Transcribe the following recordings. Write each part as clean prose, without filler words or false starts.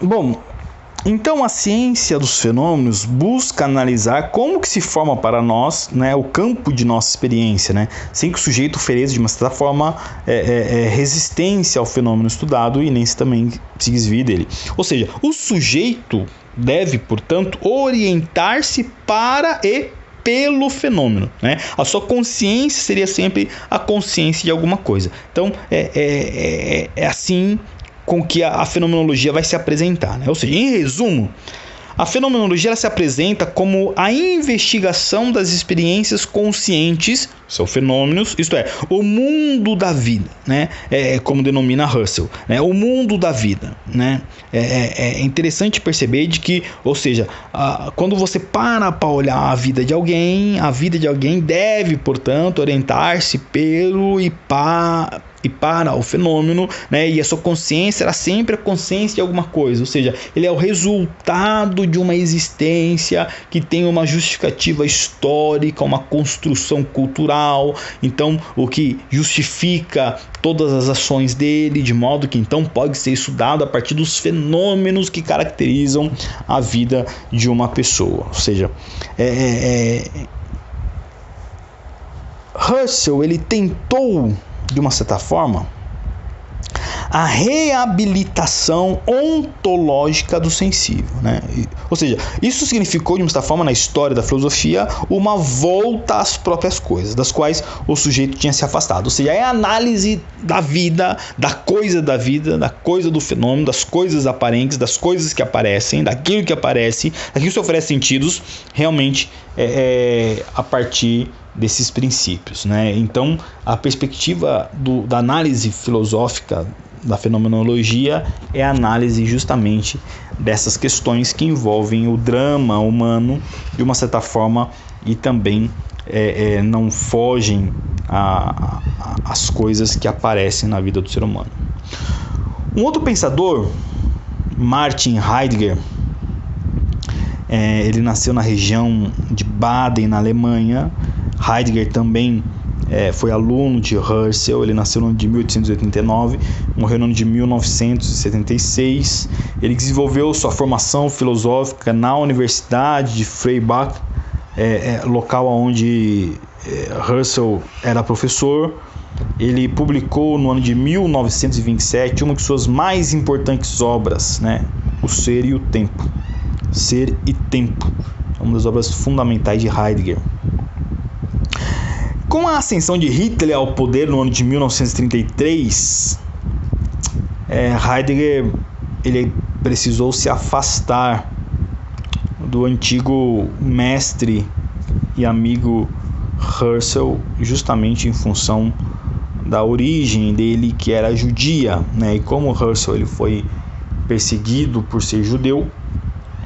Bom, então a ciência dos fenômenos busca analisar como que se forma para nós, né, o campo de nossa experiência, né, sem que o sujeito ofereça de uma certa forma resistência ao fenômeno estudado e nem se também se desvie dele. Ou seja, o sujeito deve, portanto, orientar-se para e pelo fenômeno, né? A sua consciência seria sempre a consciência de alguma coisa. Então é assim com que a fenomenologia vai se apresentar, né? Ou seja, em resumo, a fenomenologia ela se apresenta como a investigação das experiências conscientes, são fenômenos, isto é, o mundo da vida, né? Como denomina Russell, né? O mundo da vida, né? É interessante perceber de que, ou seja, quando você para olhar a vida de alguém deve, portanto, orientar-se pelo e para o fenômeno, né? E a sua consciência era sempre a consciência de alguma coisa, ou seja, ele é o resultado de uma existência que tem uma justificativa histórica, uma construção cultural, então o que justifica todas as ações dele, de modo que então pode ser estudado a partir dos fenômenos que caracterizam a vida de uma pessoa, ou seja, Russell ele tentou de uma certa forma a reabilitação ontológica do sensível, né? Ou seja, isso significou de uma certa forma na história da filosofia uma volta às próprias coisas, das quais o sujeito tinha se afastado. Ou seja, é a análise da vida, da coisa do fenômeno, das coisas aparentes, das coisas que aparecem, daquilo que aparece, daquilo que se oferece sentidos, realmente a partir desses princípios, né? Então, a perspectiva da análise filosófica da fenomenologia é a análise justamente dessas questões que envolvem o drama humano de uma certa forma e também não fogem às coisas que aparecem na vida do ser humano. Um outro pensador, Martin Heidegger, ele nasceu na região de Baden, na Alemanha. Heidegger também foi aluno de Russell, ele nasceu no ano de 1889, morreu no ano de 1976. Ele desenvolveu sua formação filosófica na Universidade de Freiburg, local onde Russell era professor. Ele publicou no ano de 1927 uma de suas mais importantes obras, né? O Ser e o Tempo. Ser e Tempo, uma das obras fundamentais de Heidegger. Com a ascensão de Hitler ao poder no ano de 1933, Heidegger ele precisou se afastar do antigo mestre e amigo Russell, justamente em função da origem dele, que era judia, né? E como Russell ele foi perseguido por ser judeu,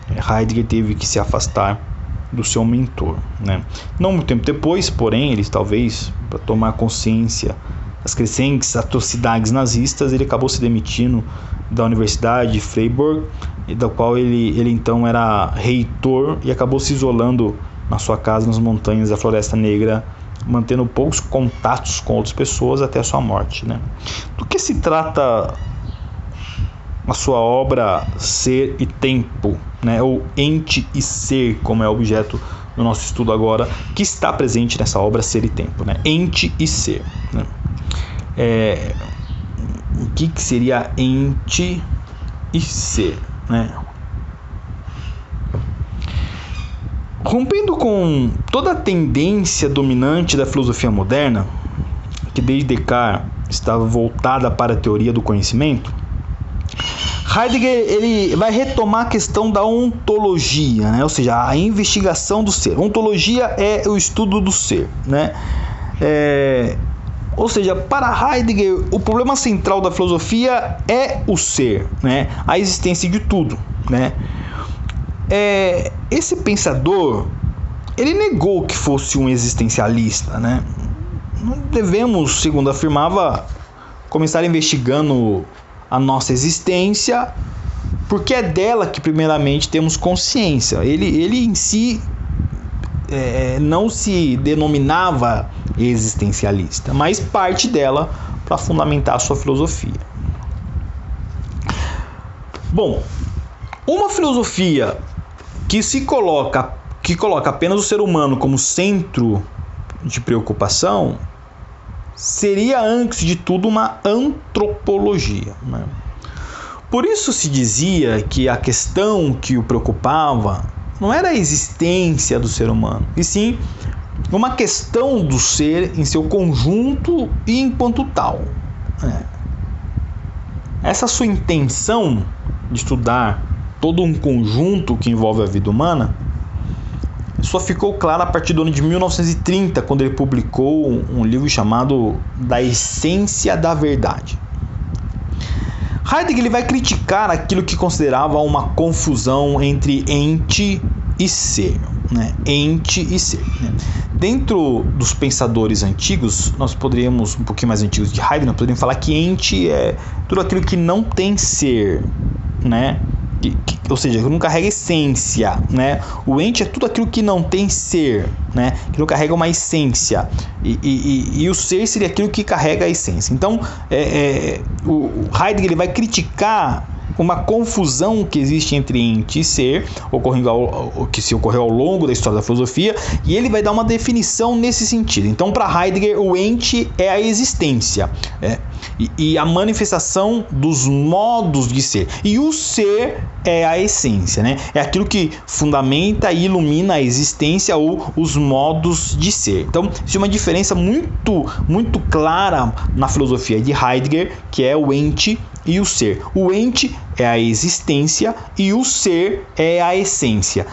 Heidegger teve que se afastar do seu mentor, né? Não muito tempo depois, porém, ele talvez para tomar consciência das crescentes atrocidades nazistas, ele acabou se demitindo da Universidade de Freiburg, da qual ele então era reitor, e acabou se isolando na sua casa nas montanhas da Floresta Negra, mantendo poucos contatos com outras pessoas até a sua morte, né? Do que se trata a sua obra Ser e Tempo, né? Ou Ente e Ser, como é objeto do nosso estudo agora, que está presente nessa obra Ser e Tempo, né? Ente e Ser, né? O que seria ente e ser, né? Rompendo com toda a tendência dominante da filosofia moderna, que desde Descartes estava voltada para a teoria do conhecimento, Heidegger ele vai retomar a questão da ontologia, né? Ou seja, a investigação do ser. Ontologia é o estudo do ser, né? Ou seja, para Heidegger, o problema central da filosofia é o ser, né? A existência de tudo, né? Esse pensador, ele negou que fosse um existencialista, né? Não devemos, segundo afirmava, começar investigando a nossa existência, porque é dela que primeiramente temos consciência. Ele em si não se denominava existencialista, mas parte dela para fundamentar a sua filosofia. Bom, uma filosofia que coloca apenas o ser humano como centro de preocupação seria, antes de tudo, uma antropologia, né? Por isso se dizia que a questão que o preocupava não era a existência do ser humano, e sim uma questão do ser em seu conjunto e enquanto tal. Essa sua intenção de estudar todo um conjunto que envolve a vida humana só ficou clara a partir do ano de 1930, quando ele publicou um livro chamado Da Essência da Verdade. Heidegger ele vai criticar aquilo que considerava uma confusão entre ente e ser, né? Ente e ser, né? Dentro dos pensadores antigos, nós poderíamos, um pouquinho mais antigos de Heidegger, nós poderíamos falar que ente é tudo aquilo que não tem ser, né? Ou seja, que não carrega essência, né? O ente é tudo aquilo que não tem ser, né? Que não carrega uma essência. E o ser seria aquilo que carrega a essência. Então, o Heidegger ele vai criticar uma confusão que existe entre ente e ser, que se ocorreu ao longo da história da filosofia, e ele vai dar uma definição nesse sentido. Então, para Heidegger, o ente é a existência, e a manifestação dos modos de ser, e o ser é a essência, né? É aquilo que fundamenta e ilumina a existência ou os modos de ser. Então, existe uma diferença muito, muito clara na filosofia de Heidegger, que é o ente e o ser. O ente é a existência e o ser é a essência.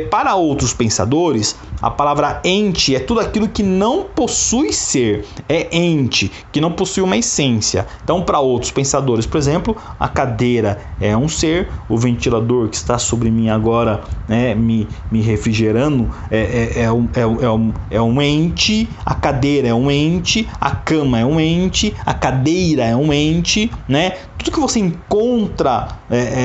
Para outros pensadores, a palavra ente é tudo aquilo que não possui ser. É ente, que não possui uma essência. Então, para outros pensadores, por exemplo, a cadeira é um ser, o ventilador que está sobre mim agora, né, me refrigerando, é um ente, a cadeira é um ente, a cama é um ente, a cadeira é um ente, né? Tudo que você encontra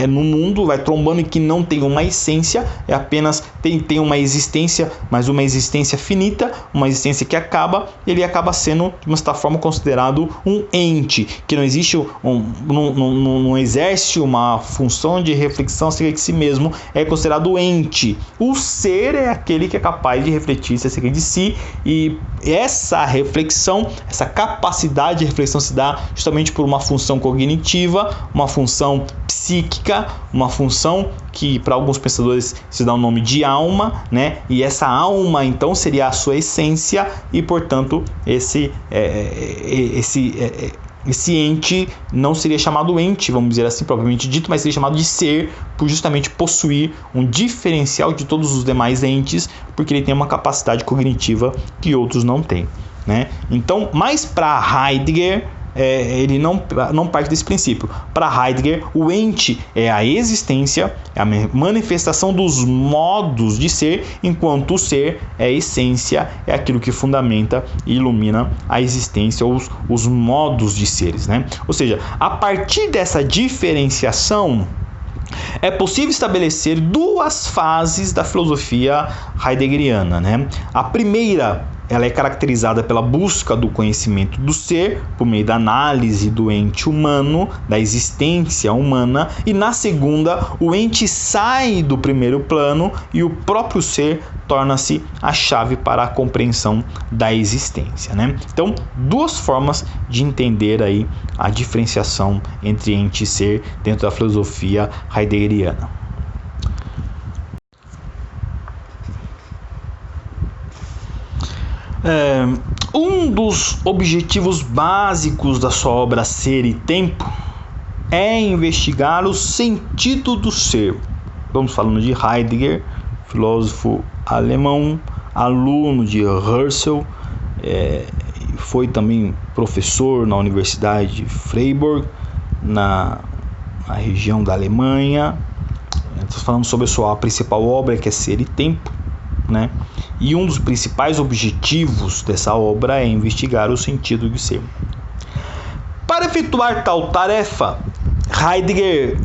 no mundo vai trombando e que não tem uma essência, é apenas tem uma existência, mas uma existência finita, uma existência que acaba, ele acaba sendo, de uma certa forma, considerado um ente, que não existe, não exerce uma função de reflexão acerca de si mesmo, é considerado ente. O ser é aquele que é capaz de refletir acerca de si, e essa reflexão, essa capacidade de reflexão se dá justamente por uma função cognitiva, uma função psíquica, uma função que para alguns pensadores se dá o nome de alma, né? E essa alma então seria a sua essência, e portanto esse ente não seria chamado ente, vamos dizer assim, propriamente dito, mas seria chamado de ser, por justamente possuir um diferencial de todos os demais entes, porque ele tem uma capacidade cognitiva que outros não têm, né? Então, mais para Heidegger, ele não parte desse princípio. Para Heidegger, o ente é a existência, é a manifestação dos modos de ser, enquanto o ser é a essência, é aquilo que fundamenta e ilumina a existência ou os modos de seres, né? Ou seja, a partir dessa diferenciação, é possível estabelecer duas fases da filosofia heideggeriana, né? A primeira, ela é caracterizada pela busca do conhecimento do ser, por meio da análise do ente humano, da existência humana, e na segunda, o ente sai do primeiro plano e o próprio ser torna-se a chave para a compreensão da existência, né? Então, duas formas de entender aí a diferenciação entre ente e ser dentro da filosofia heideggeriana. Um dos objetivos básicos da sua obra Ser e Tempo é investigar o sentido do ser. Estamos falando de Heidegger, filósofo alemão, aluno de Husserl, foi também professor na Universidade de Freiburg, na região da Alemanha. Estamos falando sobre a sua principal obra, que é Ser e Tempo, né? E um dos principais objetivos dessa obra é investigar o sentido do ser. Para efetuar tal tarefa, Heidegger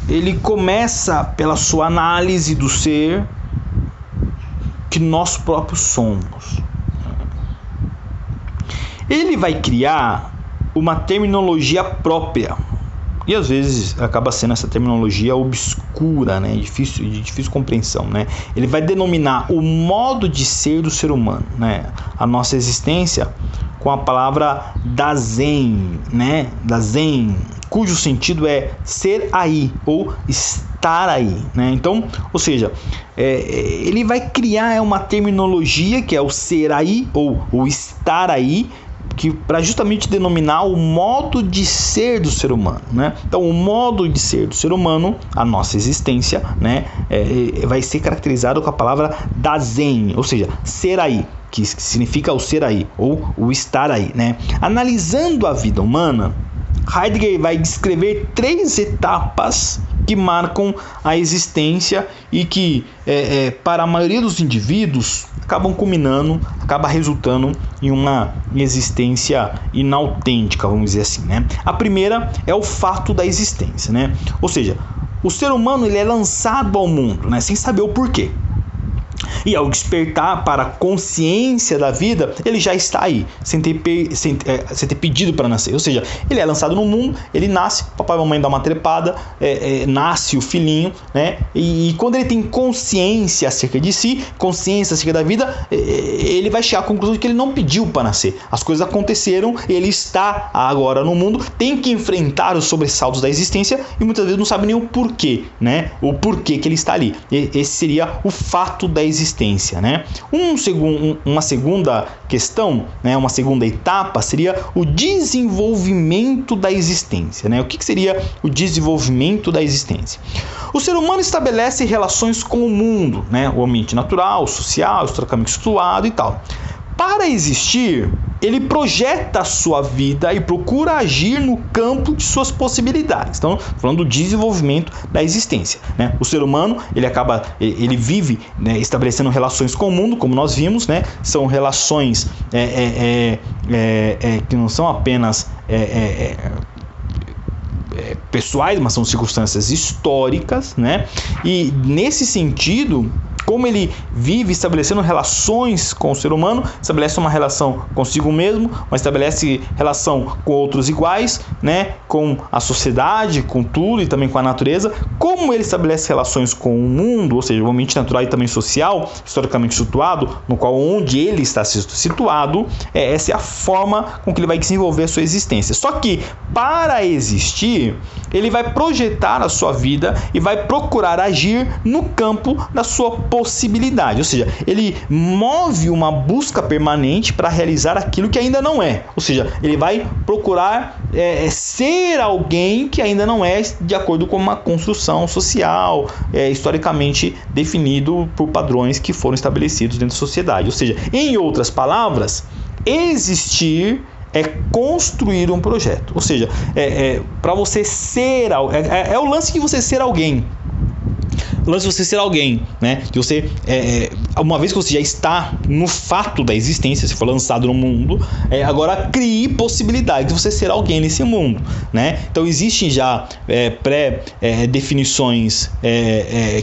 ele começa pela sua análise do ser que nós próprios somos. Ele vai criar uma terminologia própria E às vezes acaba sendo essa terminologia obscura, né, de difícil compreensão, né? Ele vai denominar o modo de ser do ser humano, né, a nossa existência, com a palavra Dasein, né, Dasein, cujo sentido é ser aí ou estar aí, né? Então, ou seja, ele vai criar uma terminologia que é o ser aí ou o estar aí, que para justamente denominar o modo de ser do ser humano, né? Então, o modo de ser do ser humano, a nossa existência, né, vai ser caracterizado com a palavra Dasein, ou seja, ser aí, que significa o ser aí ou o estar aí, né? Analisando a vida humana, Heidegger vai descrever 3 etapas que marcam a existência e que, para a maioria dos indivíduos, acaba resultando em uma existência inautêntica, vamos dizer assim, né? A primeira é o fato da existência, né? Ou seja, o ser humano ele é lançado ao mundo, né, sem saber o porquê. E ao despertar para a consciência da vida, ele já está aí, sem ter pedido para nascer. Ou seja, ele é lançado no mundo, ele nasce, papai e mamãe dá uma trepada, nasce o filhinho, né? E quando ele tem consciência acerca de si, consciência acerca da vida, ele vai chegar à conclusão de que ele não pediu para nascer. As coisas aconteceram, ele está agora no mundo, tem que enfrentar os sobressaltos da existência e muitas vezes não sabe nem o porquê, né? O porquê que ele está ali. Esse seria o fato da existência, né? Uma segunda questão, né, uma segunda etapa seria o desenvolvimento da existência, né? O que seria o desenvolvimento da existência? O ser humano estabelece relações com o mundo, né? O ambiente natural, social, historicamente situado e tal. Para existir, ele projeta a sua vida e procura agir no campo de suas possibilidades. Então, falando do desenvolvimento da existência, né? O ser humano, ele vive, né, estabelecendo relações com o mundo, como nós vimos, né? São relações que não são apenas pessoais, mas são circunstâncias históricas, né? E nesse sentido, como ele vive estabelecendo relações com o ser humano, estabelece uma relação consigo mesmo, mas estabelece relação com outros iguais, né? Com a sociedade, com tudo e também com a natureza. Como ele estabelece relações com o mundo, ou seja, o ambiente natural e também social, historicamente situado, no qual onde ele está situado, essa é a forma com que ele vai desenvolver a sua existência. Só que para existir, ele vai projetar a sua vida e vai procurar agir no campo da sua possibilidade, ou seja, ele move uma busca permanente para realizar aquilo que ainda não é, ou seja, ele vai procurar ser alguém que ainda não é, de acordo com uma construção social historicamente definido por padrões que foram estabelecidos dentro da sociedade. Ou seja, em outras palavras, existir é construir um projeto, ou seja, para você ser o lance de você ser alguém. O lance de você ser alguém, né? De você, uma vez que você já está no fato da existência, você foi lançado no mundo, agora crie possibilidade de você ser alguém nesse mundo, né? Então existem já pré-definições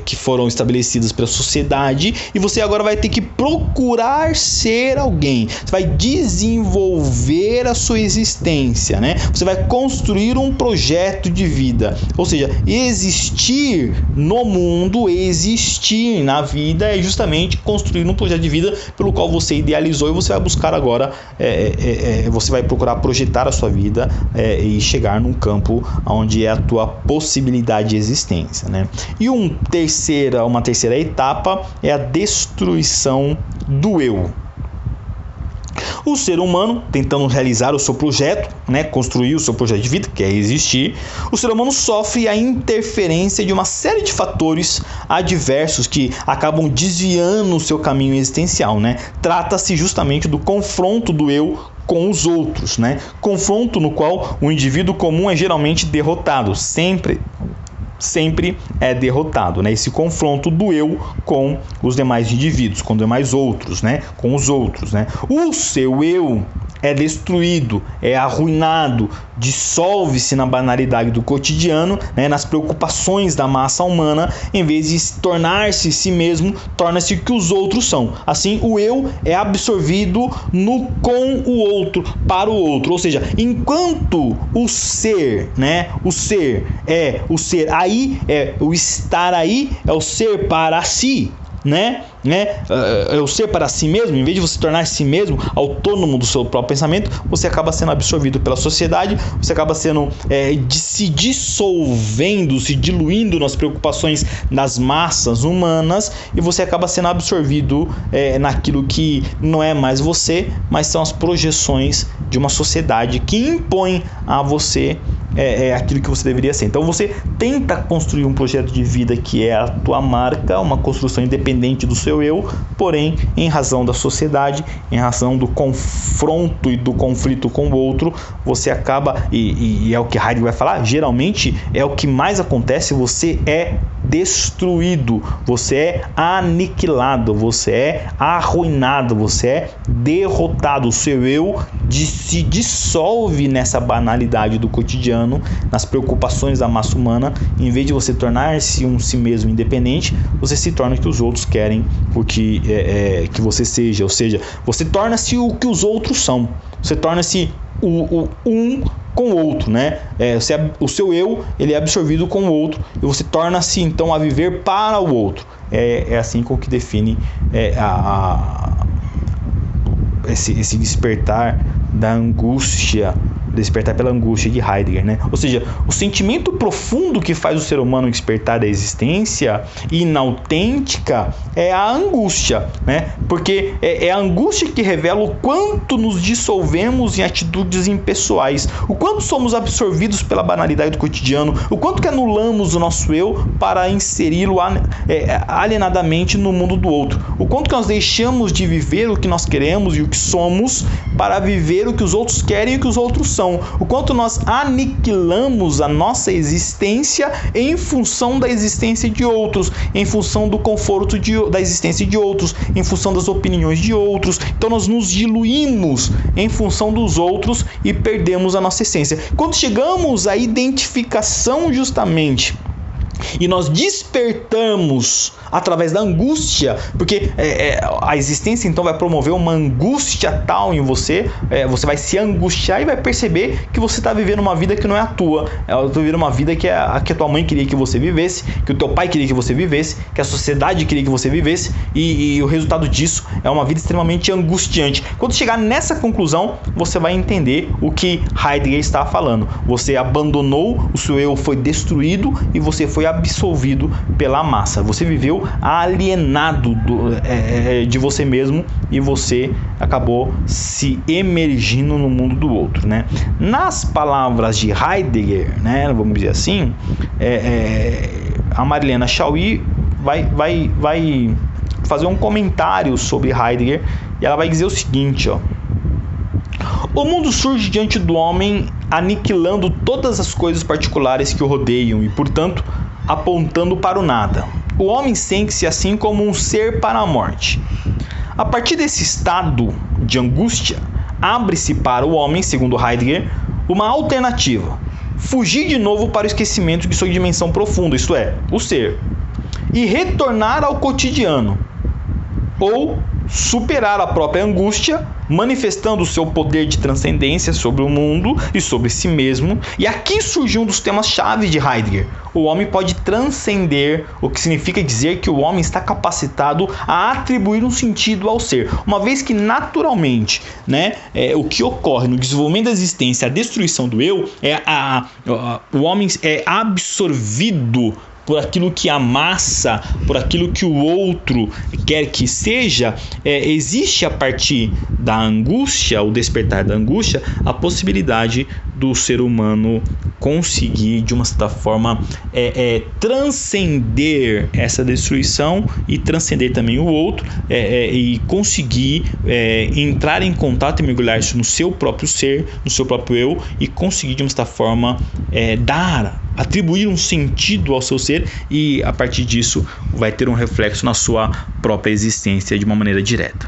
que foram estabelecidas pela sociedade e você agora vai ter que procurar ser alguém. Você vai desenvolver a sua existência, né? Você vai construir um projeto de vida, ou seja, existir no mundo, existir na vida é justamente construir um projeto de vida pelo qual você idealizou e você vai buscar agora, você vai procurar projetar a sua vida e chegar num campo onde é a tua possibilidade de existência, né? E uma terceira etapa é a destruição do eu. O ser humano, tentando realizar o seu projeto, né, construir o seu projeto de vida, que é existir, o ser humano sofre a interferência de uma série de fatores adversos que acabam desviando o seu caminho existencial, né? Trata-se justamente do confronto do eu com os outros, né? Confronto no qual o indivíduo comum é geralmente derrotado, sempre é derrotado, né? Esse confronto do eu com os demais indivíduos, com os demais outros, né? Com os outros, né? O seu eu é destruído, é arruinado, dissolve-se na banalidade do cotidiano, né, nas preocupações da massa humana, em vez de tornar-se si mesmo, torna-se o que os outros são. Assim, o eu é absorvido no com o outro, para o outro. Ou seja, enquanto o ser, né, o ser é o ser aí, é o estar aí, é o ser para si, né? É o ser para si mesmo, em vez de você tornar si mesmo autônomo do seu próprio pensamento, você acaba sendo absorvido pela sociedade, você acaba sendo se dissolvendo, se diluindo nas preocupações das massas humanas, e você acaba sendo absorvido naquilo que não é mais você, mas são as projeções de uma sociedade que impõe a você aquilo que você deveria ser. Então você tenta construir um projeto de vida que é a tua marca, uma construção independente do seu eu, porém, em razão da sociedade, em razão do confronto e do conflito com o outro, você acaba, e é o que Heidegger vai falar, geralmente é o que mais acontece, você é destruído, você é aniquilado, você é arruinado, você é derrotado, o seu eu se dissolve nessa banalidade do cotidiano, nas preocupações da massa humana. Em vez de você tornar-se um si mesmo independente, você se torna o que os outros querem que você seja, ou seja, você torna-se o que os outros são, você torna-se um com o outro, né? O seu eu, ele é absorvido com o outro, e você torna-se então a viver para o outro. É assim com que define esse despertar da angústia, despertar pela angústia de Heidegger, né? Ou seja, o sentimento profundo que faz o ser humano despertar da existência inautêntica é a angústia, né? Porque é a angústia que revela o quanto nos dissolvemos em atitudes impessoais, o quanto somos absorvidos pela banalidade do cotidiano, o quanto que anulamos o nosso eu para inseri-lo alienadamente no mundo do outro, o quanto que nós deixamos de viver o que nós queremos e o que somos para viver o que os outros querem e o que os outros são, o quanto nós aniquilamos a nossa existência em função da existência de outros, em função do conforto da existência de outros, em função das opiniões de outros. Então nós nos diluímos em função dos outros e perdemos a nossa essência. Quando chegamos à identificação justamente e nós despertamos através da angústia, porque a existência então vai promover uma angústia tal em você, você vai se angustiar e vai perceber que você está vivendo uma vida que não é a tua, está vivendo uma vida que a tua mãe queria que você vivesse, que o teu pai queria que você vivesse, que a sociedade queria que você vivesse, e o resultado disso é uma vida extremamente angustiante. Quando chegar nessa conclusão, você vai entender o que Heidegger está falando. Você abandonou, o seu eu foi destruído e você foi absolvido pela massa. Você viveu alienado de você mesmo e você acabou se emergindo no mundo do outro, né? Nas palavras de Heidegger, né, vamos dizer assim, a Marilena Chauí vai fazer um comentário sobre Heidegger, e ela vai dizer o seguinte, ó: o mundo surge diante do homem aniquilando todas as coisas particulares que o rodeiam e, portanto, apontando para o nada. O homem sente-se assim como um ser para a morte. A partir desse estado de angústia, abre-se para o homem, segundo Heidegger, uma alternativa: fugir de novo para o esquecimento de sua dimensão profunda, isto é, o ser, e retornar ao cotidiano, ou superar a própria angústia, manifestando o seu poder de transcendência sobre o mundo e sobre si mesmo. E aqui surge um dos temas-chave de Heidegger: o homem pode transcender, o que significa dizer que o homem está capacitado a atribuir um sentido ao ser, uma vez que naturalmente, né, o que ocorre no desenvolvimento da existência, a destruição do eu, o homem é absorvido por aquilo que a massa, por aquilo que o outro quer que seja. Existe a partir da angústia, o despertar da angústia, a possibilidade do ser humano conseguir, de uma certa forma, transcender essa destruição e transcender também o outro, e conseguir entrar em contato e mergulhar isso no seu próprio ser, no seu próprio eu, e conseguir, de uma certa forma, atribuir um sentido ao seu ser, e a partir disso vai ter um reflexo na sua própria existência de uma maneira direta.